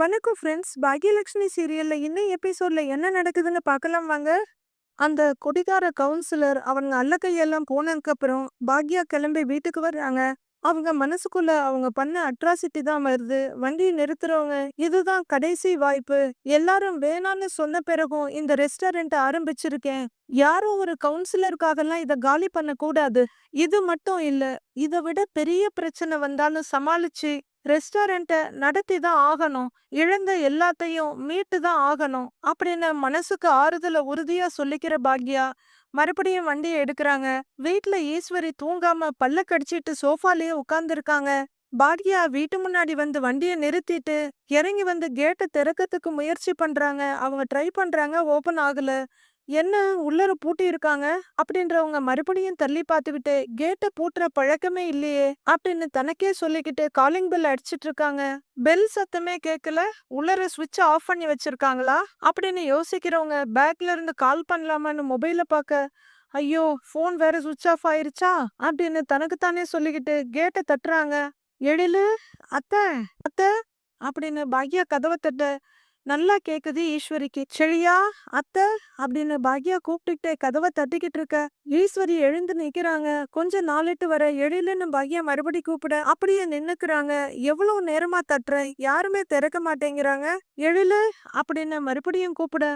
வணக்கம் ஃப்ரெண்ட்ஸ். பாக்யலட்சுமி சீரியல்ல இன்னும் எபிசோட்ல என்ன நடக்குதுன்னு பார்க்கலாம் வாங்க. அந்த குடிகார கவுன்சிலர் அவங்க அல்ல கையெல்லாம் போனதுக்கு அப்புறம் பாக்யா கிளம்பி வீட்டுக்கு வர்றாங்க. அவங்க மனசுக்குள்ள அவங்க பண்ண அட்ராசிட்டி தான் வருது. வண்டியை நிறுத்துறவங்க இதுதான் கடைசி வாய்ப்பு. எல்லாரும் வேணான்னு சொன்ன பிறகும் இந்த ரெஸ்டாரண்ட் ஆரம்பிச்சிருக்கேன். யாரோ ஒரு கவுன்சிலருக்காகலாம் இதை காலி பண்ண கூடாது. இது மட்டும் இல்ல, இதை விட பெரிய பிரச்சனை வந்தாலும் சமாளிச்சு ரெஸ்டாரண்ட்டை நடத்தி தான் ஆகணும். இழந்த எல்லாத்தையும் மீட்டு தான் ஆகணும் அப்படின்னு மனசுக்கு ஆறுதல உறுதியா சொல்லிக்கிற பாக்யா மறுபடியும் வண்டியை எடுக்கிறாங்க. வீட்ல ஈஸ்வரி தூங்காம பல்ல கடிச்சிட்டு சோஃபாலேயே உட்கார்ந்துருக்காங்க. பாக்யா வீட்டு முன்னாடி வந்து வண்டியை நிறுத்திட்டு இறங்கி வந்து கேட்டை திறக்கிறதுக்கு முயற்சி பண்றாங்க. அவங்க ட்ரை பண்றாங்க, ஓபன் ஆகல. என்ன, உள்ளர பூட்டி இருக்காங்க அப்படின்றவங்க மறுபடியும் தள்ளி பார்த்துக்கிட்டு கேட்டை பூட்டுற பழக்கமே இல்லையே அப்படின்னு தனக்கே சொல்லிக்கிட்டு காலிங் பெல் அடிச்சிட்டு இருக்காங்க. பெல் சத்தமே கேட்கல, உள்ளர சுவிட்ச் ஆஃப் பண்ணி வச்சிருக்காங்களா அப்படின்னு யோசிக்கிறவங்க பேக்ல இருந்து கால் பண்ணலாமான்னு மொபைல பார்க்க, ஐயோ ஃபோன் வேற சுவிட்ச் ஆஃப் ஆயிருச்சா அப்படின்னு தனக்குத்தானே சொல்லிக்கிட்டு கேட்டை தட்டுறாங்க. எழிலு, அத்தை, அத்தை அப்படின்னு பாக்யா கதவை தட்ட நல்லா கேக்குது ஈஸ்வரிக்கு. செழியா, அத்தை அப்படின்னு பாக்யா கூப்பிட்டுக்கிட்டே கதவை தட்டிக்கிட்டு இருக்க ஈஸ்வரி எழுந்து நிக்கிறாங்க. கொஞ்சம் நாளிட்டு வர எழிலுன்னு பாக்யா மறுபடி கூப்பிட அப்படியே நின்னுக்குறாங்க. எவ்வளவு நேரமா தட்டுற, யாருமே திறக்க மாட்டேங்கிறாங்க. எழிலு அப்படின்னு மறுபடியும் கூப்பிட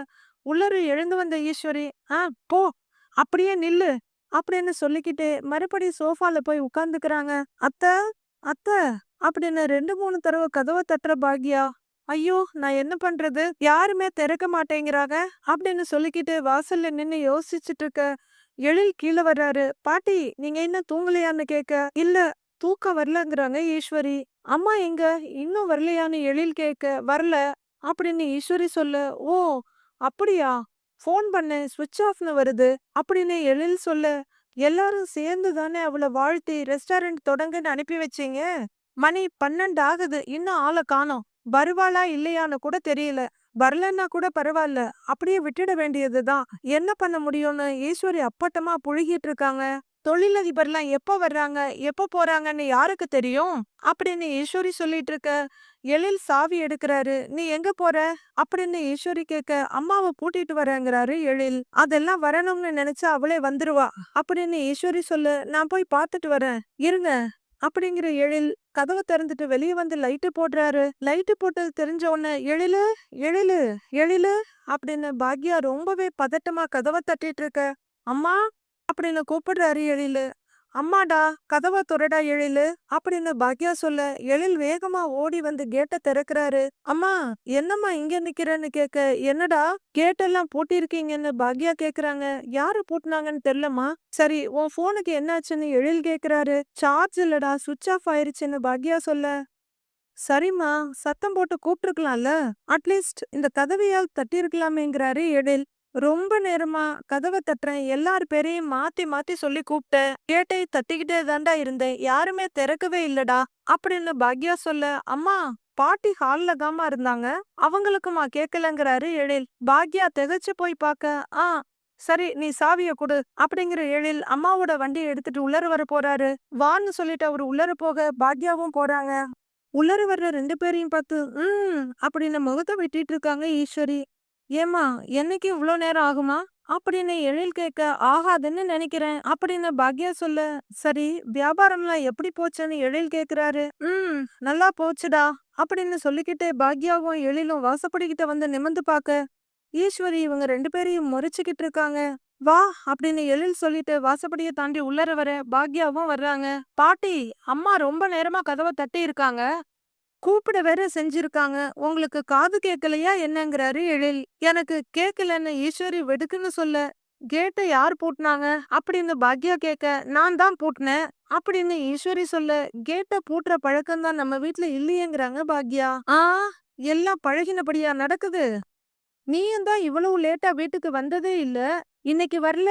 உள்ளரு எழுந்து வந்த ஈஸ்வரி, போ, அப்படியே நில்லு அப்படின்னு சொல்லிக்கிட்டு மறுபடியும் சோஃபால போய் உட்கார்ந்துக்கிறாங்க. அத்தை, அத்தை அப்படின்னு 2-3 தடவை கதவை தட்டுற பாக்யா, ஐயோ நான் என்ன பண்றது, யாருமே திறக்க மாட்டேங்கிறாங்க அப்படின்னு சொல்லிக்கிட்டு வாசல்ல நின்னு யோசிச்சுட்டு இருக்க எழில் கீழே வர்றாரு. பாட்டி, நீங்க என்ன தூங்கலையான்னு கேட்க, இல்ல தூக்கம் வரலங்கிறாங்க ஈஸ்வரி. அம்மா எங்க, இன்னும் வரலையான்னு எழில் கேட்க, வரல அப்படின்னு ஈஸ்வரி சொல்ல, ஓ அப்படியா, ஃபோன் பண்ணேன் சுவிட்ச் ஆஃப்னு வருது அப்படின்னு எழில் சொல்ல, எல்லாரும் சேர்ந்து தானே அவளை வாழ்த்தி ரெஸ்டாரண்ட் தொடங்குன்னு அனுப்பி வச்சீங்க. மணி 12 ஆகுது, இன்னும் ஆளை காணோம். வருவாளா இல்லையான்னு கூட தெரியல. வரலன்னா கூட பரவாயில்ல, அப்படியே விட்டுட வேண்டியதுதான். என்ன பண்ண முடியும்னு ஈஸ்வரி அப்பட்டமா புழுகிட்டு இருக்காங்க. தொழிலதிபர்லாம் எப்ப வர்றாங்க எப்ப போறாங்கன்னு யாருக்கு தெரியும் அப்படின்னு ஈஸ்வரி சொல்லிட்டு இருக்க எழில் சாவி எடுக்கிறாரு. நீ எங்க போற அப்படின்னு ஈஸ்வரி கேட்க, அம்மாவை பூட்டிட்டு வரேங்கிறாரு எழில். அதெல்லாம் வரணும்னு நினைச்சா அவளே வந்துருவா அப்படின்னு ஈஸ்வரி சொல்ல, நான் போய் பார்த்துட்டு வரேன் இருங்க அப்படிங்கிற எழில் கதவை திறந்துட்டு வெளியே வந்து லைட்டு போடுறாரு. லைட்டு போட்டது தெரிஞ்ச உடனே எழிலு, எழிலு, எழிலு அப்படின்னு பாக்யா ரொம்பவே பதட்டமா கதவை தட்டிட்டு இருக்க, அம்மா அப்படின்னு கூப்பிடுறாரு எழிலு. அம்மாடா, கதவை துறடா எழிலு அப்படின்னு பாக்யா சொல்ல எழில் வேகமா ஓடி வந்து கேட்டை திறக்கிறாரு. அம்மா, என்னம்மா இங்க நிக்கிறேன்னு கேட்க, என்னடா கேட்டெல்லாம் பூட்டிருக்கீங்கன்னு பாக்யா கேக்குறாங்க. யாரு பூட்டினாங்கன்னு தெரியலம்மா. சரி, உன் போனுக்கு என்னாச்சுன்னு எழில் கேக்குறாரு. சார்ஜ் இல்லடா, சுவிட்ச் ஆஃப் ஆயிருச்சுன்னு பாக்யா சொல்ல, சரிம்மா, சத்தம் போட்டு கூப்பிட்டுருக்கலாம்ல, அட்லீஸ்ட் இந்த கதவையால் தட்டியிருக்கலாமேங்கிறாரு எழில். ரொம்ப நேரமா கதவை தட்டுறேன், எல்லார் பேரையும் மாத்தி மாத்தி சொல்லி கூப்பிட்டேன், கேட்டை தட்டிக்கிட்டே தாண்டா இருந்தேன், யாருமே திறக்கவே இல்லடா அப்படின்னு பாக்யா சொல்ல, அம்மா பாட்டி ஹால்ல தாமா இருந்தாங்க, அவங்களுக்குமா கேட்கலங்கிறாரு எழில். பாக்யா திகைச்சு போய் பார்க்க, சரி நீ சாவிய கொடு அப்படிங்கிற எழில் அம்மாவோட வண்டியை எடுத்துட்டு உள்ளர வர போறாரு. வான்னு சொல்லிட்டு அவரு உள்ளர போக பாக்யாவும் போறாங்க. உள்ளர வர்ற 2 பேரையும் பார்த்து அப்படின்னு முகத்தை வெட்டிட்டு இருக்காங்க ஈஸ்வரி. ஏமா, என்னைக்கு இவ்ளோ நேரம் ஆகுமா அப்படின்னு எழில் கேட்க, ஆகாதுன்னு நினைக்கிறேன் அப்படின்னு பாக்யா சொல்ல, சரி வியாபாரம்லாம் எப்படி போச்சுன்னு எழில் கேக்குறாரு. நல்லா போச்சுடா அப்படின்னு சொல்லிக்கிட்டே பாக்யாவும் எழிலும் வாசப்படிக்கிட்ட வந்து நிமிர்ந்து பார்க்க ஈஸ்வரி இவங்க 2 பேரையும் முறைச்சுக்கிட்டு இருக்காங்க. வா அப்படின்னு எழில் சொல்லிட்டு வாசப்படியை தாண்டி உள்ளர வர பாக்யாவும் வர்றாங்க. பாட்டி, அம்மா ரொம்ப நேரமா கதவை தட்டி இருக்காங்க, கூப்பிட வேற செஞ்சிருக்காங்க, உங்களுக்கு காது கேட்கலையா என்னங்கிறாரு எழில். எனக்கு கேட்கலன்னு ஈஸ்வரி வெடுக்குன்னு சொல்ல, கேட்டை யார் பூட்டினாங்க அப்படின்னு பாக்யா கேட்க, நான் தான் பூட்டினேன் அப்படின்னு ஈஸ்வரி சொல்ல, கேட்டை பூட்டுற பழக்கம் தான் நம்ம வீட்டுல இல்லையேங்கிறாங்க பாக்யா. எல்லாம் பழகினபடியா நடக்குது, நீயும் தான் இவ்வளவு லேட்டா வீட்டுக்கு வந்ததே இல்ல, இன்னைக்கு வரல,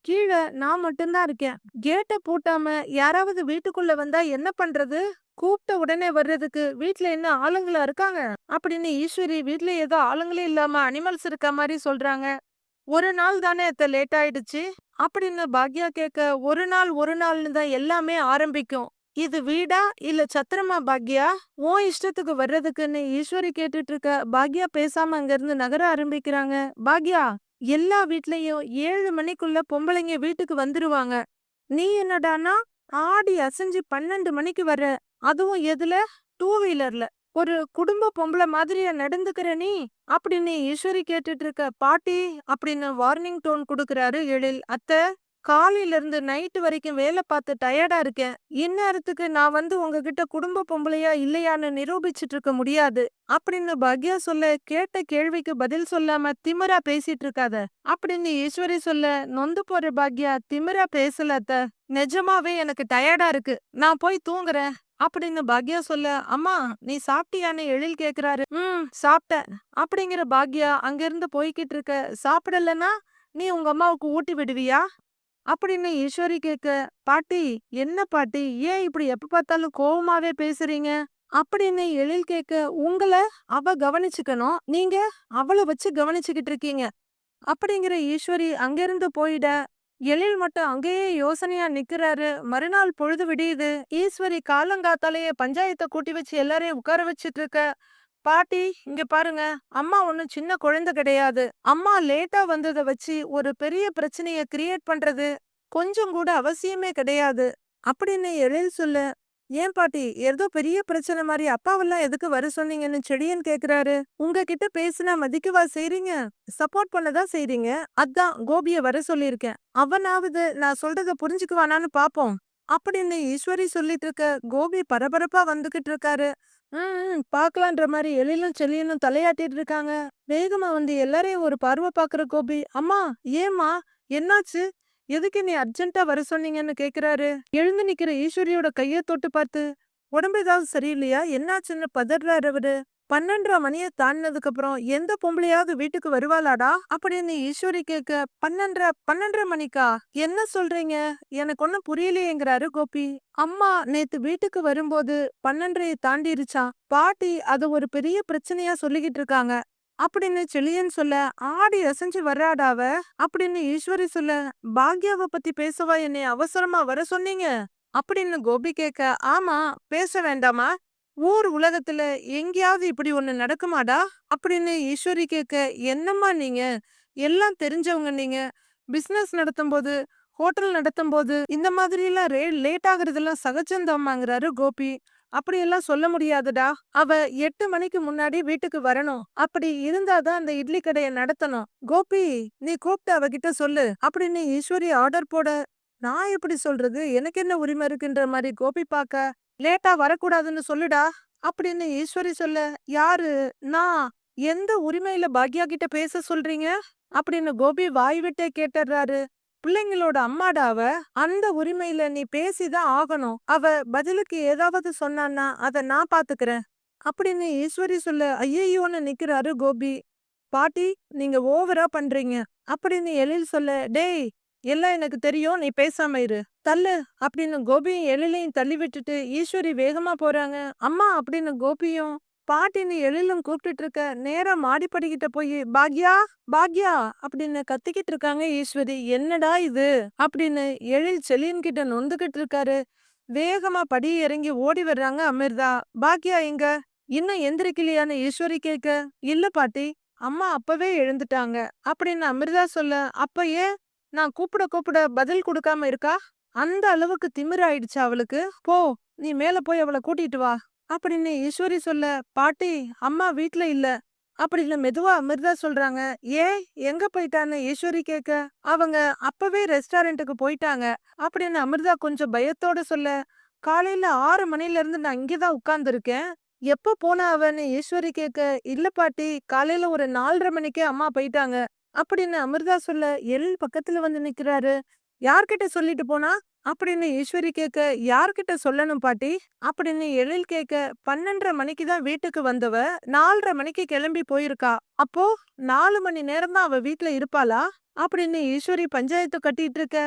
கீழே நான் மட்டும்தான் இருக்கேன், கேட்டை பூட்டாம யாராவது வீட்டுக்குள்ள வந்தா என்ன பண்றது, கூப்பிட்ட உடனே வர்றதுக்கு வீட்ல என்ன ஆளுங்களா இருக்காங்க அப்படின்னு ஈஸ்வரி வீட்ல ஏதோ ஆளுங்களே இல்லாம அனிமல்ஸ் இருக்க மாதிரி சொல்றாங்க. ஒரு நாள் தானே லேட் ஆயிடுச்சு அப்படின்னு பாக்யா கேட்க, ஒரு நாள்னு தான் எல்லாமே ஆரம்பிக்கும், இது வீடா இல்ல சத்திரமா பாக்யா? உன் இஷ்டத்துக்கு வர்றதுக்குன்னு ஈஸ்வரி கேட்டுட்டு இருக்க. பாக்யா பேசாம அங்கிருந்து நகர ஆரம்பிக்கிறாங்க. பாக்யா, எல்லா வீட்லயும் 7 மணிக்குள்ள பொம்பளைங்க வீட்டுக்கு வந்துருவாங்க. நீ என்னடான்னா ஆடி அசைஞ்சு 12 மணிக்கு வர்ற. அதுவும் எதுல? டூ வீலர்ல. ஒரு குடும்ப பொம்பளை மாதிரியா நடந்துக்கிற நீ? அப்படின்னு ஈஸ்வரி கேட்டுட்டு இருக்க. பாட்டி அப்படின்னு வார்னிங் டோன் குடுக்கறாரு எழில். அத்தை, காலையில இருந்து நைட்டு வரைக்கும் வேலை பார்த்து டயர்டா இருக்கேன். இந்நேரத்துக்கு நான் வந்து உங்ககிட்ட குடும்ப பொம்பளையா இல்லையான்னு நிரூபிச்சிட்டு இருக்க முடியாது அப்படின்னு பாக்யா சொல்ல, கேட்ட கேள்விக்கு பதில் சொல்லாம திமிரா பேசிட்டு இருக்காத அப்படின்னு ஈஸ்வரி சொல்ல, நொந்து போற பாக்யா, திமிரா பேசல அத்த, நிஜமாவே எனக்கு டயர்டா இருக்கு, நான் போய் தூங்குறேன் அப்படின்னு பாக்யா சொல்ல, அம்மா நீ சாப்பிட்டியான்னு எழில் கேக்குறாரு. சாப்பிட்டேன் அப்படிங்கிற பாக்யா அங்கிருந்து போய்கிட்டு இருக்க. சாப்பிடலன்னா நீ உங்க அம்மாவுக்கு ஊட்டி விடுவியா அப்படின்னு ஈஸ்வரி கேட்க, பாட்டி என்ன பாட்டி, ஏன் இப்படி எப்ப பார்த்தாலும் கோவமாவே பேசுறீங்க அப்படின்னு எழில் கேட்க, உங்கள அவ கவனிச்சுக்கணும், நீங்க அவளை வச்சு கவனிச்சுக்கிட்டு இருக்கீங்க அப்படிங்கிற ஈஸ்வரி அங்கிருந்து போயிட, எழில் மட்டும் அங்கேயே யோசனையா நிக்கிறாரு. மறுநாள் பொழுது விடியுது. ஈஸ்வரி காலங்காத்தாலேயே பஞ்சாயத்தை கூட்டி வச்சு எல்லாரையும் உட்கார வச்சிட்டு இருக்க. பாட்டி இங்க பாருங்க, அம்மா ஒண்ணும் சின்ன குழந்தை கிடையாது. அம்மா லேட்டா வந்ததை வச்சு ஒரு பெரிய பிரச்சனைய கிரியேட் பண்றது கொஞ்சம் கூட அவசியமே கிடையாது அப்படின்னு எழில் சொல்ல, ஏன் பாட்டி ஏதோ பெரிய பிரச்சனை மாதிரி அப்பாவெல்லாம் எதுக்கு வர சொன்னீங்கன்னு செடியன் கேக்குறாரு. உங்ககிட்ட பேசினா மதிக்கவா செய்றீங்க? சப்போர்ட் பண்ணதான் செய்றீங்க. அதான் கோபிய வர சொல்லியிருக்கேன். அவனாவது நான் சொல்றத புரிஞ்சுக்குவானான்னு பாப்போம் அப்படின்னு ஈஸ்வரி சொல்லிட்டு இருக்க. கோபி பரபரப்பா வந்துகிட்டு இருக்காரு. பாக்கலான்ற மாதிரி எழிலும் செல்லியனும் தலையாட்டிட்டு இருக்காங்க. வேகமா வந்து எல்லாரையும் ஒரு பார்வை பாக்குற கோபி, அம்மா ஏம்மா என்னாச்சு, எதுக்கு நீ அர்ஜென்ட்டா வர சொன்னீங்கன்னு கேக்குறாரு. எழுந்து நிக்கிற ஈஸ்வரியோட கைய தொட்டு பார்த்து, உடம்பு ஏதாவது சரியில்லையா, என்னாச்சுன்னு பதறாரு அவரு. 12:30 மணியை தாண்டினதுக்கு அப்புறம் எந்த பொம்பளையாவது வீட்டுக்கு வருவாளாடா அப்படின்னு ஈஸ்வரி கேட்க, 12:30 மணிக்கா, என்ன சொல்றீங்க, எனக்கு ஒன்னும் புரியலையேங்கிறாரு கோபி. அம்மா நேத்து வீட்டுக்கு வரும்போது 12:30 தாண்டிருச்சான். பாட்டி அது ஒரு பெரிய பிரச்சனையா சொல்லிக்கிட்டு இருக்காங்க அப்படின்னு செழியன் சொல்ல, ஆடி அசைஞ்சு வர்றாடாவ அப்படின்னு ஈஸ்வரி சொல்ல, பாக்யாவை பத்தி பேசவா என்னை அவசரமா வர சொன்னீங்க அப்படின்னு கோபி கேட்க, ஆமா பேச வேண்டாமா, ஊர் உலகத்துல எங்கேயாவது இப்படி ஒண்ணு நடக்குமாடா அப்படின்னு ஈஸ்வரி கேட்க, என்னம்மா நீங்க, எல்லாம் தெரிஞ்சவங்க நீங்க, பிசினஸ் நடத்தும் போது, ஹோட்டல் நடத்தும் போது இந்த மாதிரி எல்லாம் லேட் ஆகுறதெல்லாம் சகஜம்தாம்மாங்கிறாரு கோபி. அப்படியெல்லாம் சொல்ல முடியாதுடா, அவ 8 மணிக்கு முன்னாடி வீட்டுக்கு வரணும், அப்படி இருந்தாதான் அந்த இட்லி கடையை நடத்தணும். கோபி நீ கூப்பிட்டு அவகிட்ட சொல்லு அப்படின்னு ஈஸ்வரி ஆர்டர் போட, நான் எப்படி சொல்றது, எனக்கு என்ன உரிமை இருக்குன்ற மாதிரி கோபி பாக்க, லேட்டா வரக்கூடாதுன்னு சொல்லுடா அப்படின்னு ஈஸ்வரி சொல்ல, யாரு, நான் எந்த உரிமையில பாக்யா கிட்ட பேச சொல்றீங்க அப்படின்னு கோபி வாய் விட்டே கேட்டுறாரு. பிள்ளைங்களோட அம்மாடா அவ, அந்த உரிமையில நீ பேசிதான் ஆகணும். அவ பதிலுக்கு ஏதாவது சொன்னான்னா அத நான் பாத்துக்கிறேன் அப்படின்னு ஈஸ்வரி சொல்ல, ஐயோன்னு நிக்கிறாரு கோபி. பாட்டி நீங்க ஓவரா பண்றீங்க அப்படின்னு எழில் சொல்ல, டேய் எல்லாம் எனக்கு தெரியும், நீ பேசாம இரு, தள்ளு அப்படின்னு கோபியும் எழிலையும் தள்ளி விட்டுட்டு ஈஸ்வரி வேகமா போறாங்க. அம்மா அப்படின்னு கோபியும் பாட்டின்னு எழிலும் கூப்பிட்டுட்டு இருக்க. நேரா மாடிப்படிக்கிட்ட போய், பாக்யா பாக்யா அப்படின்னு கத்திக்கிட்டு இருக்காங்க ஈஸ்வரி. என்னடா இது அப்படின்னு எழில் செலியன் கிட்ட நொந்துகிட்டு இருக்காரு. வேகமா படி இறங்கி ஓடி வர்றாங்க அமிர்தா. பாக்யா எங்க, இன்னும் எந்திரிக்கலையான்னு ஈஸ்வரி கேட்க, இல்ல பாட்டி, அம்மா அப்பவே எழுந்துட்டாங்க அப்படின்னு அமிர்தா சொல்ல, அப்ப ஏன் நான் கூப்பிட கூப்பிட பதில் கொடுக்காம இருக்கா, அந்த அளவுக்கு திமிராயிடுச்சா அவளுக்கு, போ நீ மேல போய் அவளை கூட்டிட்டு வா அப்படின்னு ஈஸ்வரி சொல்ல, பாட்டி அம்மா வீட்ல இல்ல அப்படின்னு மெதுவா அமிர்தா சொல்றாங்க. ஏன் எங்க போயிட்டான்னு ஈஸ்வரி கேட்க, அவங்க அப்பவே ரெஸ்டாரண்ட்டுக்கு போயிட்டாங்க அப்படின்னு அமிர்தா கொஞ்சம் பயத்தோட சொல்ல, காலையில 6 மணில இருந்து நான் இங்கதான் உட்கார்ந்து இருக்கேன், எப்ப போனா அவன்னு ஈஸ்வரி கேட்க, இல்ல பாட்டி காலையில ஒரு 4:30 மணிக்கே அம்மா போயிட்டாங்க அப்படின்னு அமிர்தா சொல்ல, எழில் பக்கத்துல வந்து நிக்கிறாரு. யார்கிட்ட சொல்லிட்டு போனா அப்படின்னு ஈஸ்வரி கேட்க, யார்கிட்ட சொல்லணும் பாட்டி அப்படின்னு எழில் கேட்க, 12:30 மணிக்கு தான் வீட்டுக்கு வந்தவ 4:30 மணிக்கு கிளம்பி போயிருக்கா, அப்போ 4 மணி நேரம் தான் அவ வீட்டுல இருப்பாளா அப்படின்னு ஈஸ்வரி பஞ்சாயத்து கட்டிட்டு இருக்க.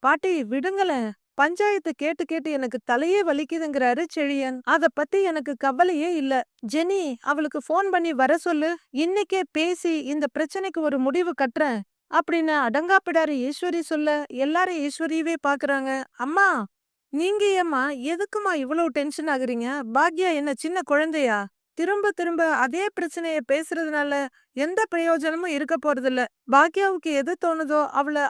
பாட்டி விடுங்களேன், பஞ்சாயத்து கேட்டு கேட்டு எனக்கு தலையே வலிக்குதுங்கிறாரு செழியன். அத பத்தி எனக்கு கவலையே இல்ல, ஜெனி அவளுக்கு போன் பண்ணி வர சொல்லு, இன்னைக்கே பேசி இந்த பிரச்சனைக்கு ஒரு முடிவு கட்டுறேன் அப்படின்னு அடங்காப்பிடாரு ஈஸ்வரி சொல்ல, எல்லாரும் ஈஸ்வரியவே பாக்குறாங்க. அம்மா நீங்க ஏம்மா எதுக்குமா இவ்வளவு டென்ஷன் ஆகுறீங்க? பாக்யா என்ன சின்ன குழந்தையா? திரும்ப திரும்ப அதே பிரச்சனைய பேசுறதுனால எந்த பிரயோஜனமும் இருக்க போறதில்ல. பாக்யாவுக்கு எது தோணுதோ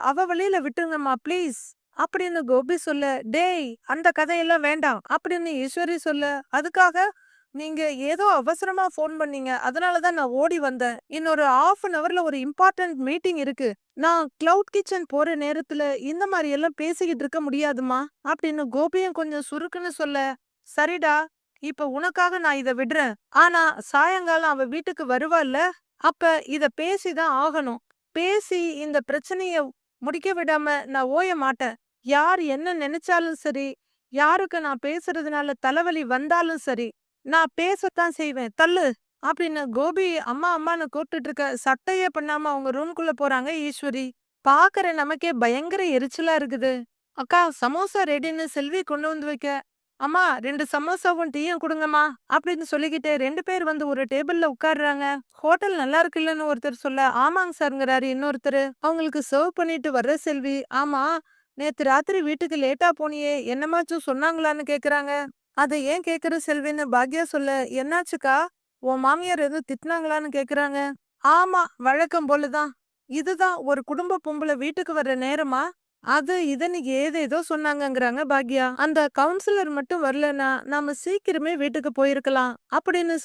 அவ வழியில விட்டுருங்கம்மா ப்ளீஸ். அப்படின்னு கோபி சொல்ல, டேய் அந்த கதையெல்லாம் வேண்டாம் அப்படின்னு ஈஸ்வரி சொல்ல, அதுக்காக நீங்க ஏதோ அவசரமா ஃபோன் பண்ணீங்க. அதனால தான் நான் ஓடி வந்தேன். இன்னொரு 1/2 அன் ஹவர்ல ஒரு இம்பார்ட்டன்ட் மீட்டிங் இருக்கு. நான் கிளவுட் கிச்சன் போற நேரத்துல இந்த மாரி எல்லாம் பேசிக்கிட்டு இருக்க முடியாதும்மா. அப்படின்னு கோபியும் கொஞ்சம் சுருக்குன்னு சொல்ல, சரிடா இப்ப உனக்காக நான் இத விடுறேன். ஆனா சாயங்காலம் அவ வீட்டுக்கு வருவாள்ல, அப்ப இத பேசிதான் ஆகணும். பேசி இந்த பிரச்சனைய முடிக்க விடாம நான் ஓய மாட்டேன். யார் என்ன நெனச்சாலும் சரி, யாருக்கு நான் பேசுறதுனால தலைவலி வந்தாலும் சரி, நான் பேசத்தான் செய்வேன். தள்ளு அப்படின்னு கோபி அம்மா அம்மான்னு கூப்பிட்டுட்டு இருக்க சட்டையே பண்ணாம அவங்க ரூம்குள்ள போறாங்க ஈஸ்வரி. பாக்குற நமக்கே பயங்கர எரிச்சலா இருக்குது. அக்கா சமோசா ரெடின்னு செல்வி கொண்டு வந்து வைக்க, அம்மா 2 சமோசாவும் டீயும் குடுங்கம்மா அப்படின்னு சொல்லிக்கிட்டு 2 பேர் வந்து ஒரு டேபிள்ல உட்கார்றாங்க. ஹோட்டல் நல்லா இருக்குல்லன்னு ஒருத்தர் சொல்ல, ஆமாங்க சார்ங்கிறாரு இன்னொருத்தரு. அவங்களுக்கு சர்வ் பண்ணிட்டு வர்ற செல்வி, ஆமா நேத்து ராத்திரி வீட்டுக்கு லேட்டா போனியே என்னமாச்சும் சொன்னாங்களான்னு கேக்குறாங்க. அத ஏன் கேக்குற செல்வின்னு பாக்யா சொல்ல, என்னாச்சுக்கா உன் மாமியார் எதுவும் திட்டுனாங்களான்னு கேக்குறாங்க. ஆமா வழக்கம் போலதான். இதுதான் ஒரு குடும்ப பொம்பள வீட்டுக்கு வர்ற நேரமா? அது இதுன்னு ஏதேதோ சொன்னாங்கங்கறாங்க பாக்யா. அந்த கவுன்சிலர் மட்டும் வரலனா நாம சீக்கிரமே வீட்டுக்கு போயிருக்கலாம் அப்படின்னு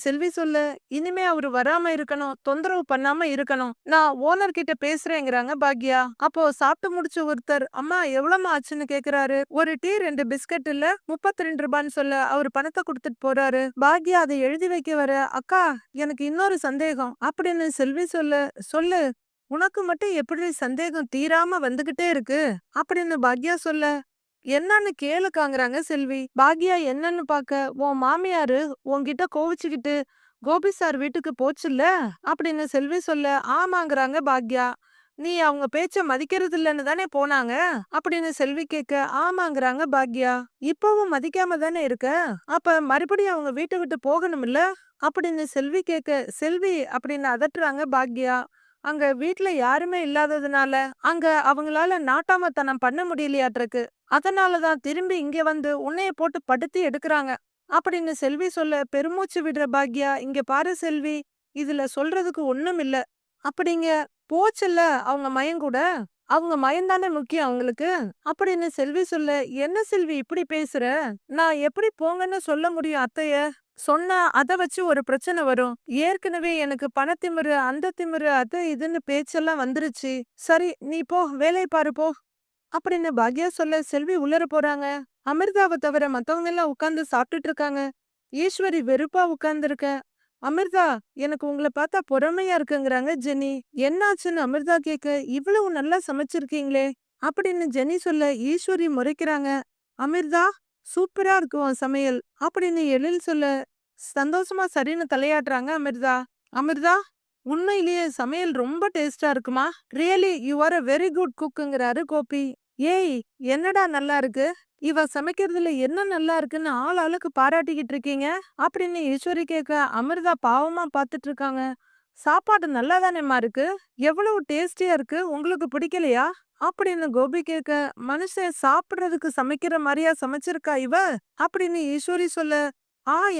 செல்வி சொல்ல, இனிமே அவரு வராம இருக்கணும், தொந்தரவு பண்ணாம இருக்கணும். நான் ஓனர் கிட்ட பேசுறேங்கிறாங்க பாக்யா. அப்போ சாப்பிட்டு முடிச்ச ஒருத்தர், அம்மா எவ்வளவுமா ஆச்சுன்னு கேக்குறாரு. ஒரு டீ 2 பிஸ்கட் இல்ல 32 ரூபான்னு சொல்ல அவர் பணத்தை கொடுத்துட்டு போறாரு. பாக்யா அதை எழுதி வைக்க வர, அக்கா எனக்கு இன்னொரு சந்தேகம் அப்படின்னு செல்வி சொல்ல, சொல்லு உனக்கு மட்டும் எப்படி சந்தேகம் தீராம வந்துகிட்டே இருக்கு அப்படின்னு பாக்யா சொல்ல, என்னன்னு கேளுக்காங்கறாங்க செல்வி. பாக்யா என்னன்னு பாக்க, உன் மாமியாரு உன்கிட்ட கோவிச்சுக்கிட்டு கோபி சார் வீட்டுக்கு போச்சுல்ல அப்படின்னு செல்வி சொல்ல, ஆமாங்கறாங்க பாக்யா. நீ அவங்க பேச்ச மதிக்கிறது இல்லன்னு தானே போனாங்க அப்படின்னு செல்வி கேட்க, ஆமாங்கறாங்க பாக்யா. இப்பவும் மதிக்காம தானே இருக்க, அப்ப மறுபடியும் அவங்க வீட்டை விட்டு போகணும்ல அப்படின்னு செல்வி கேட்க, செல்வி அப்படின்னு அதட்டுறாங்க பாக்யா. அங்க வீட்ல யாருமே இல்லாததுனால அங்க அவங்களால நாட்டாமத்தனம் பண்ண முடியலையாட்டிருக்கு. அதனாலதான் திரும்பி இங்க வந்து உன்னைய போட்டு படுத்தி எடுக்கறாங்க அப்படின்னு செல்வி சொல்ல, பெருமூச்சு விடுற பாக்யா, இங்க பாரு செல்வி, இதுல சொல்றதுக்கு ஒண்ணும் இல்ல. அப்படிங்க போச்சுல்ல அவங்க மயங்கூட, அவங்க மயம்தானே முக்கியம் அவங்களுக்கு அப்படின்னு செல்வி சொல்ல, என்ன செல்வி இப்படி பேசுற? நான் எப்படி போங்கன்னு சொல்ல முடியும் அத்தைய? சொன்னா அத வச்சு ஒரு பிரச்சனை வரும். ஏற்கனவே எனக்கு பணத்திமிரு அந்த திமிரு அது இதுன்னு பேச்செல்லாம் வந்துருச்சு. சரி நீ போ வேலை பாரு போ அப்படின்னு பாக்யா சொல்ல, செல்வி உள்ளர போறாங்க. அமிர்தாவை தவிர மத்தவங்க எல்லாம் உட்கார்ந்து சாப்பிட்டுட்டு இருக்காங்க. ஈஸ்வரி வெறுப்பா உட்கார்ந்துருக்க. அமிர்தா எனக்கு உங்களை பார்த்தா பொறாமையா இருக்குங்கிறாங்க ஜெனி. என்னாச்சுன்னு அமிர்தா கேட்க, இவ்வளவு நல்லா சமைச்சிருக்கீங்களே அப்படின்னு ஜெனி சொல்ல, ஈஸ்வரி முறைக்கிறாங்க. அமிர்தா சூப்பரா இருக்கு உன் சமையல் அப்படின்னு எழில் சொல்ல, சந்தோஷமா சரின்னு தலையாட்டுறாங்க அமிர்தா. அமிர்தா உண்மையிலேயே சமையல் ரொம்ப டேஸ்டா இருக்குமா? Really you are a very good குக்குங்கிறாரு கோபி. ஏய் என்னடா நல்லா இருக்கு, இவ சமைக்கிறதுல என்ன நல்லா இருக்குன்னு ஆள் ஆளுக்கு பாராட்டிக்கிட்டு இருக்கீங்க அப்படின்னு ஈஸ்வரி கேட்க, அமிர்தா பாவமா பாத்துட்டு இருக்காங்க. சாப்பாடு நல்லா தானேம்மா இருக்கு, எவ்வளவு டேஸ்டியா இருக்கு, உங்களுக்கு பிடிக்கலையா அப்படின்னு கோபி கேட்க, மனுஷன் சாப்பிடுறதுக்கு சமைக்கிற மாதிரியா சமைச்சிருக்கா இவ அப்படின்னு ஈஸ்வரி சொல்ல,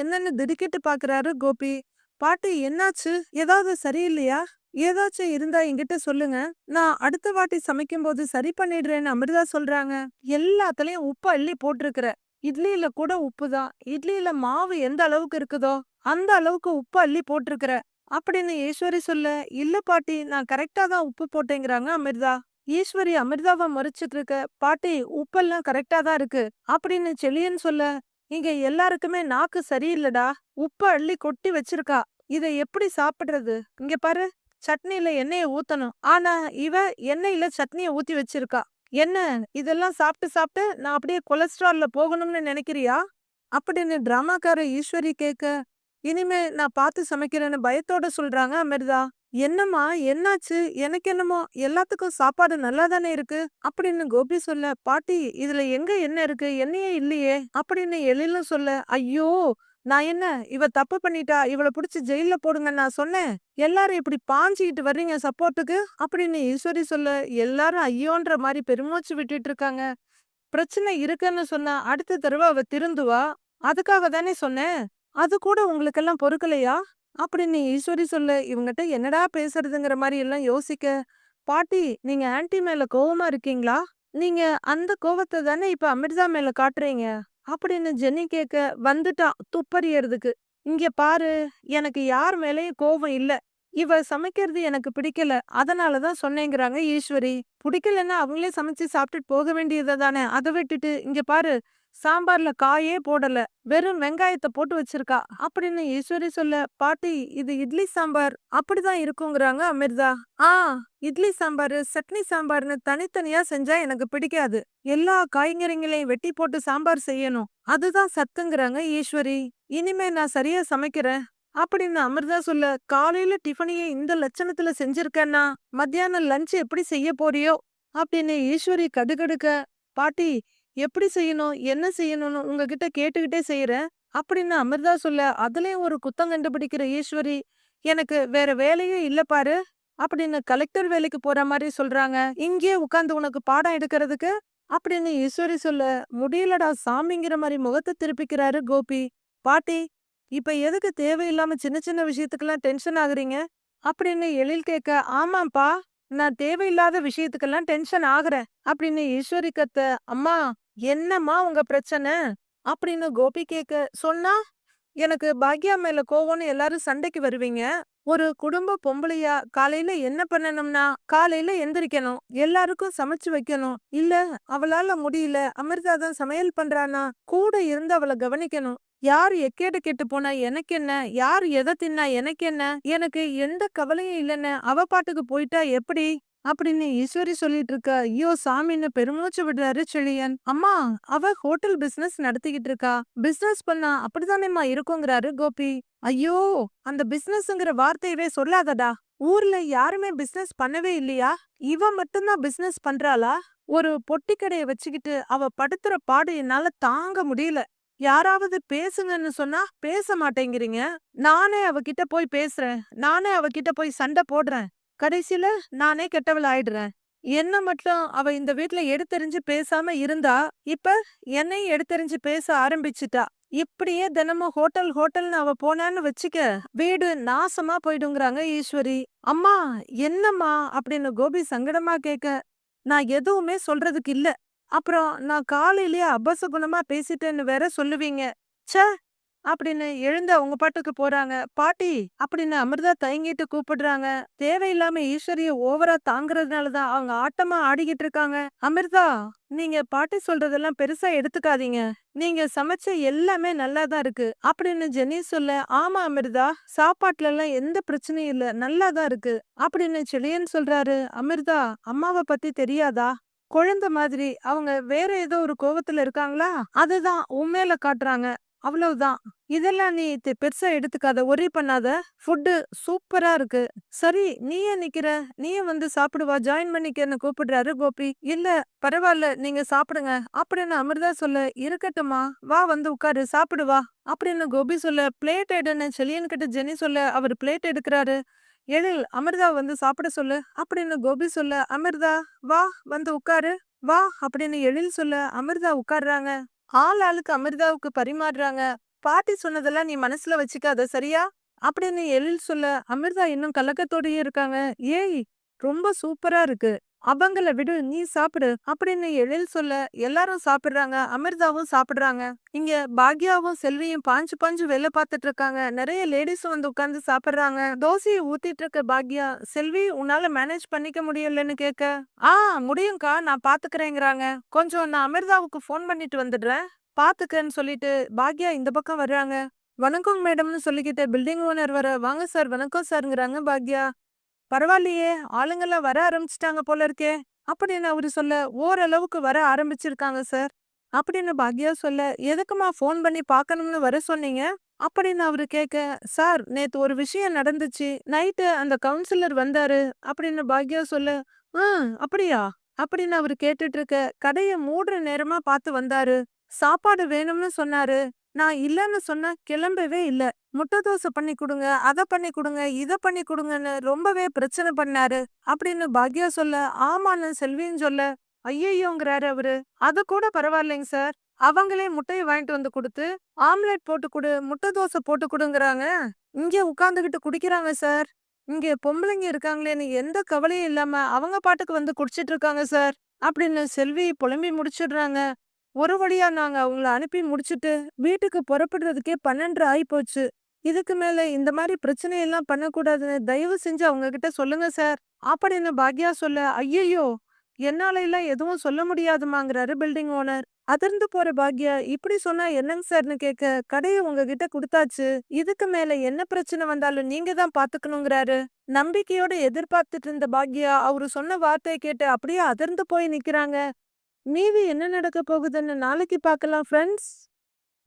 என்னன்னு திடுக்கிட்டு பாக்குறாரு கோபி. பாட்டி என்னாச்சு, ஏதாவது சரியில்லையா? ஏதாச்சும் இருந்தா என்கிட்ட சொல்லுங்க, நான் அடுத்த வாட்டி சமைக்கும் போது சரி பண்ணிடுறேன்னு அமிர்தா சொல்றாங்க. எல்லாத்துலயும் உப்பு அள்ளி போட்டிருக்கிற, இட்லியில கூட உப்பு தான், இட்லியில மாவு எந்த அளவுக்கு இருக்குதோ அந்த அளவுக்கு உப்பு அள்ளி போட்டிருக்கிற அப்படின்னு ஈஸ்வரி சொல்ல, இல்ல பாட்டி நான் கரெக்டா தான் உப்பு போட்டேங்கிறாங்க அமிர்தா. ஈஸ்வரி அமிர்தாவை மறைச்சிட்டு இருக்க, பாட்டி உப்பெல்லாம் கரெக்டா தான் இருக்கு அப்படின்னு செலியன் சொல்ல, இங்க எல்லாருக்குமே நாக்கு சரியில்லடா, உப்பு அள்ளி கொட்டி வச்சிருக்கா, இத எப்படி சாப்பிடுறது? இங்க பாரு சட்னில எண்ணெய ஊத்தணும், ஆனா இவ எண்ணெயில சட்னிய ஊத்தி வச்சிருக்கா. என்ன இதெல்லாம் சாப்பிட்டு சாப்பிட்டு நான் அப்படியே கொலஸ்ட்ரால்ல போகணும்னு நினைக்கிறியா அப்படின்னு டிராமாக்கார ஈஸ்வரி கேட்க, இனிமே நான் பார்த்து சமைக்கிறேன்னு பயத்தோட சொல்றாங்க அமிர்தா. என்னம்மா என்னாச்சு, எனக்கு என்னமோ எல்லாத்துக்கும் சாப்பாடு நல்லா தானே இருக்கு அப்படின்னு கோபி சொல்ல, பாட்டி இதுல எங்க என்ன இருக்கு, எண்ணெயே இல்லையே அப்படின்னு எழிலும் சொல்ல, ஐயோ நான் என்ன இவ தப்பு பண்ணிட்டா, இவளை புடிச்சு ஜெயில போடுங்க நான் சொன்னேன், எல்லாரும் இப்படி பாஞ்சுக்கிட்டு வர்றீங்க சப்போர்ட்டுக்கு அப்படின்னு ஈஸ்வரி சொல்ல, எல்லாரும் ஐயோன்ற மாதிரி பெருமூச்சு விட்டுட்டு இருக்காங்க. பிரச்சனை இருக்குன்னு சொன்னா அடுத்த தடவை அவ திருந்துவா. அதுக்காக தானே சொன்னேன். அது கூட உங்களுக்கெல்லாம் பொறுக்கலையா? அப்படின்னு ஈஸ்வரி சொல்ல, இவங்கிட்ட என்னடா பேசுறதுங்கிற மாரி எல்லாம் யோசிக்க, பாட்டி நீங்க ஆன்ட்டி மேல கோவமா இருக்கீங்களா? நீங்க அந்த கோவத்த தானே இப்ப அமிர்தா மேல காட்டுறீங்க. அப்படின்னு ஜெனி கேட்க, வந்துட்டா துப்பறியறதுக்கு. இங்க பாரு, எனக்கு யார் மேலயும் கோவம் இல்ல. இவ சமைக்கிறது எனக்கு பிடிக்கல. அதனால தான் சொன்னேங்கிறாங்க ஈஸ்வரி. பிடிக்கலன்னா அவங்களே சமைச்சு சாப்பிட்டுட்டு போக வேண்டியது தானே. அத விட்டுட்டு, இங்க பாரு சாம்பார்ல காயே போடல. வெறும் வெங்காயத்த போட்டு வச்சிருக்கா. அப்படின்னு ஈஸ்வரி சொல்ல, பாட்டி இது இட்லி சாம்பார். அப்படிதான் இருக்குங்கிறாங்க அமிர்தா. ஆ இட்லி சாம்பாரு, சட்னி சாம்பார்னு தனித்தனியா செஞ்சா எனக்கு பிடிக்காது. எல்லா காய்கறிகளையும் வெட்டி போட்டு சாம்பார் செய்யணும். அதுதான் சத்துங்கிறாங்க ஈஸ்வரி. இனிமே நான் சரியா சமைக்கிறேன். அப்படின்னு அமிர்தா சொல்ல, காலையில டிஃபனையே இந்த லட்சணத்துல செஞ்சிருக்கேன்னா மத்தியானம் லஞ்ச் எப்படி செய்ய போறியோ? அப்படின்னு ஈஸ்வரி கடுகடுக்க, பாட்டி எப்படி செய்யணும் என்ன செய்யணும்னு உங்ககிட்ட கேட்டுக்கிட்டே செய்யறேன். அப்படின்னு அமிர்தா சொல்ல, அதுலயும் ஒரு குத்தம் கண்டுபிடிக்கிற ஈஸ்வரி, எனக்கு வேற வேலையே இல்ல பாரு. அப்படின்னு கலெக்டர் வேலைக்கு போற மாதிரி சொல்றாங்க. இங்கேயே உட்கார்ந்து உனக்கு பாடம் எடுக்கிறதுக்கு. அப்படின்னு ஈஸ்வரி சொல்ல, முடியலடா சாமிங்கிற மாதிரி முகத்தை திருப்பிக்கிறாரு கோபி. பாட்டி இப்ப எதுக்கு தேவையில்லாம சின்ன சின்ன விஷயத்துக்கெல்லாம் டென்ஷன் ஆகுறீங்க? அப்படின்னு எழில் கேட்க, ஆமாப்பா நான் தேவையில்லாத விஷயத்துக்கெல்லாம் டென்ஷன் ஆகுறேன். அப்படின்னு ஈஸ்வரி கத்த, அம்மா என்னம்மா உங்க பிரச்சனை? அப்படின்னு கோபி கேட்க, சொன்னா எனக்கு பாக்யா மேல கோவம்னு எல்லாரும் சண்டைக்கு வருவீங்க. ஒரு குடும்ப பொம்பளையா காலையில என்ன பண்ணணும்னா, காலையில எந்திரிக்கணும். எல்லாருக்கும் சமைச்சு வைக்கணும். இல்ல அவளால முடியல, அமிர்தா தான் சமையல் பண்றானா, கூட இருந்து அவள கவனிக்கணும். யார் எக்கேடு கெட்டு போனா எனக்கு என்ன, யார் எதை தின்னா எனக்கு என்ன, எனக்கு எந்த கவலையும் இல்லைன்னு அவ பாட்டுக்கு போயிட்டா எப்படி? அப்படின்னு ஈஸ்வரி சொல்லிட்டு இருக்க, ஐயோ சாமின்னு பெருமூச்சு விடுறாரு செழியன். அம்மா அவ ஹோட்டல் பிசினஸ் நடத்திக்கிட்டு இருக்கா. பிசினஸ் பண்ணா அப்படித்தானேம்மா இருக்குங்கிறாரு கோபி. ஐயோ அந்த பிசினஸ்ங்கிற வார்த்தையவே சொல்லாதடா. ஊர்ல யாருமே பிசினஸ் பண்ணவே இல்லையா? இவ மட்டும்தான் பிசினஸ் பண்றாளா? ஒரு பொட்டி கடையை வச்சுக்கிட்டு அவ படுத்துற பாடு என்னால தாங்க முடியல. யாராவது பேசுங்கன்னு சொன்னா பேச மாட்டேங்கிறீங்க. நானே அவகிட்ட போய் பேசுறேன். நானே அவகிட்ட போய் சண்டை போடுறேன். கடைசியில நானே கெட்டவள் ஆயிடுறேன். என்ன மட்டும் அவ இந்த வீட்ல எடுத்தெறிஞ்சு பேசாம இருந்தா, இப்ப என்னையும் எடுத்தெறிஞ்சு பேச ஆரம்பிச்சுட்டா. இப்படியே தினமும் ஹோட்டல் ஹோட்டல்னு அவ போனான்னு வச்சுக்க, வீடு நாசமா போயிடுங்கிறாங்க ஈஸ்வரி. அம்மா என்னம்மா அப்படின்னு கோபி சங்கடமா கேட்க, நான் எதுவுமே சொல்றதுக்கு இல்ல. அப்புறம் நான் காலையிலேயே அபசகுணமா பேசிட்டேன்னு வேற சொல்லுவீங்க. ச்சே அப்படின்னு எழுந்து அவங்க பாட்டுக்கு போறாங்க. பாட்டி அப்படின்னு அமிர்தா தயங்கிட்டு கூப்பிடுறாங்க. தேவையில்லாம ஈஸ்வரிய ஓவரா தாங்குறதுனாலதான் அவங்க ஆட்டமா ஆடிக்கிட்டு இருக்காங்க. அமிர்தா நீங்க பாட்டி சொல்றதெல்லாம் பெருசா எடுத்துக்காதீங்க. நீங்க சமைச்ச எல்லாமே நல்லாதான் இருக்கு அப்படின்னு ஜெனி சொல்ல, ஆமா அமிர்தா சாப்பாட்டுல எல்லாம் எந்த பிரச்சனையும் இல்ல நல்லாதான் இருக்கு அப்படின்னு செழியன் சொல்றாரு. அமிர்தா அம்மாவை பத்தி தெரியாதா? குழந்தை மாதிரி அவங்க வேற ஏதோ ஒரு கோவத்துல இருக்காங்களா? அதுதான் உண்மையில காட்டுறாங்க. அவ்வளவுதான். இதெல்லாம் நீ பெருசா எடுத்துக்காத, ஒரி பண்ணாத. ஃபுட்டு சூப்பரா இருக்கு. சரி நீ ஏன் நிக்கிற? நீயும் வந்து சாப்பிடுவா, ஜாயின் பண்ணிக்கன்னு கூப்பிடுறாரு கோபி. இல்ல பரவாயில்ல நீங்க சாப்பிடுங்க அப்படின்னு அமிர்தா சொல்ல, இருக்கட்டும்மா வா வந்து உட்காரு சாப்பிடு வா அப்படின்னு கோபி சொல்ல, பிளேட் எடுன்னு செலியன் கிட்ட ஜெனி சொல்ல, அவர் பிளேட் எடுக்கிறாரு. எழில் அமிர்தா வந்து சாப்பிட சொல்லு அப்படின்னு கோபி சொல்ல, அமிர்தா வா வந்து உட்காரு வா அப்படின்னு எழில் சொல்ல, அமிர்தா உட்கார்றாங்க. ஆள் ஆளுக்கு அமிர்தாவுக்கு பரிமாறுறாங்க. பாட்டி சொன்னதெல்லாம் நீ மனசுல வச்சுக்காத சரியா? அப்படின்னு எழில் சொல்ல, அமிர்தா இன்னும் கலக்கத்தோடயே இருக்காங்க. ஏய் ரொம்ப சூப்பரா இருக்கு. அவங்கள விடு நீ சாப்பிடு அப்படின்னு எழில் சொல்ல, எல்லாரும் சாப்பிடுறாங்க. அமிர்தாவும் சாப்பிடுறாங்க. இங்க பாக்யாவும் செல்வியும் பாஞ்சு பாஞ்சு வேலை பார்த்துட்டு இருக்காங்க. நிறைய லேடிஸும் வந்து உட்கார்ந்து சாப்பிடுறாங்க. தோசையை ஊத்திட்டு இருக்க பாக்யா, செல்வி உன்னால மேனேஜ் பண்ணிக்க முடியலன்னு கேட்க, ஆ முடியும்க்கா நான் பாத்துக்கிறேங்கிறாங்க. கொஞ்சம் நான் அமிர்தாவுக்கு ஃபோன் பண்ணிட்டு வந்துடுறேன். பாத்துக்கன்னு சொல்லிட்டு பாக்யா இந்த பக்கம் வர்றாங்க. வணக்கம் மேடம்னு சொல்லிக்கிட்டு பில்டிங் ஓனர் வர, வாங்க சார் வணக்கம் சார்ங்கிறாங்க பாக்யா. பரவாயில்லையே ஆளுங்கெல்லாம் வர ஆரம்பிச்சிட்டாங்க போல இருக்கே அப்படின்னு அவரு சொல்ல, ஓரளவுக்கு வர ஆரம்பிச்சிருக்காங்க சார் அப்படின்னு பாக்யா சொல்ல, எதுக்குமா ஃபோன் பண்ணி பார்க்கணும்னு வர சொன்னீங்க அப்படின்னு அவரு கேட்க, சார் நேத்து ஒரு விஷயம் நடந்துச்சு, நைட்டு அந்த கவுன்சிலர் வந்தாரு அப்படின்னு பாக்யா சொல்ல, அப்படியா அப்படின்னு அவரு கேட்டுட்டு இருக்க, கடையை மூடுற நேரமா பார்த்து வந்தாரு, சாப்பாடு வேணும்னு சொன்னாரு, நான் இல்லன்னு சொன்னா கிளம்பவே இல்ல. முட்டை தோசை பண்ணி குடுங்க, அத பண்ணி குடுங்க, இத பண்ணி குடுங்கன்னு ரொம்பவே பிரச்சனை பண்ணாரு அப்படின்னு பாக்யா சொல்ல, ஆமான்னு செல்வின்னு சொல்ல, ஐயையோங்கிறாரு அவரு. அது கூட பரவாயில்லைங்க சார். அவங்களே முட்டைய வாங்கிட்டு வந்து குடுத்து, ஆம்லெட் போட்டு குடு, முட்டை தோசை போட்டு குடுங்கறாங்க. இங்க உட்கார்ந்துகிட்டு குடிக்கிறாங்க சார். இங்க பொம்பளைங்க இருக்காங்களேன்னு எந்த கவலையும் இல்லாம அவங்க பாட்டுக்கு வந்து குடிச்சிட்டு இருக்காங்க சார். அப்படின்னு செல்வி புலம்பி முடிச்சிடுறாங்க. ஒரு வழியா நாங்க அவங்கள அனுப்பி முடிச்சுட்டு வீட்டுக்கு புறப்படுறதுக்கே 12 ஆயிப்போச்சு. இதுக்கு மேல இந்த மாரி பிரச்சனையெல்லாம் பண்ணக்கூடாதுன்னு தயவு செஞ்சு அவங்க கிட்ட சொல்லுங்க சார். அப்படின்னு பாக்யா சொல்ல, ஐயையோ! என்னால எல்லாம் எதுவும் சொல்ல முடியாதுமாங்கிறாரு பில்டிங் ஓனர். அதிர்ந்து போற பாக்யா, இப்படி சொன்னா என்னங்க சார்ன்னு கேட்க, கடைய உங்ககிட்ட குடுத்தாச்சு. இதுக்கு மேல என்ன பிரச்சனை வந்தாலும் நீங்க தான் பாத்துக்கணுங்கிறாரு. நம்பிக்கையோட எதிர்பார்த்துட்டு இருந்த பாக்யா, அவரு சொன்ன வார்த்தைய கேட்டு அப்படியே அதிர்ந்து போய் நிக்கிறாங்க. மீதி என்ன நடக்க போகுதுன்னு நாளைக்கு பார்க்கலாம் ஃப்ரெண்ட்ஸ்.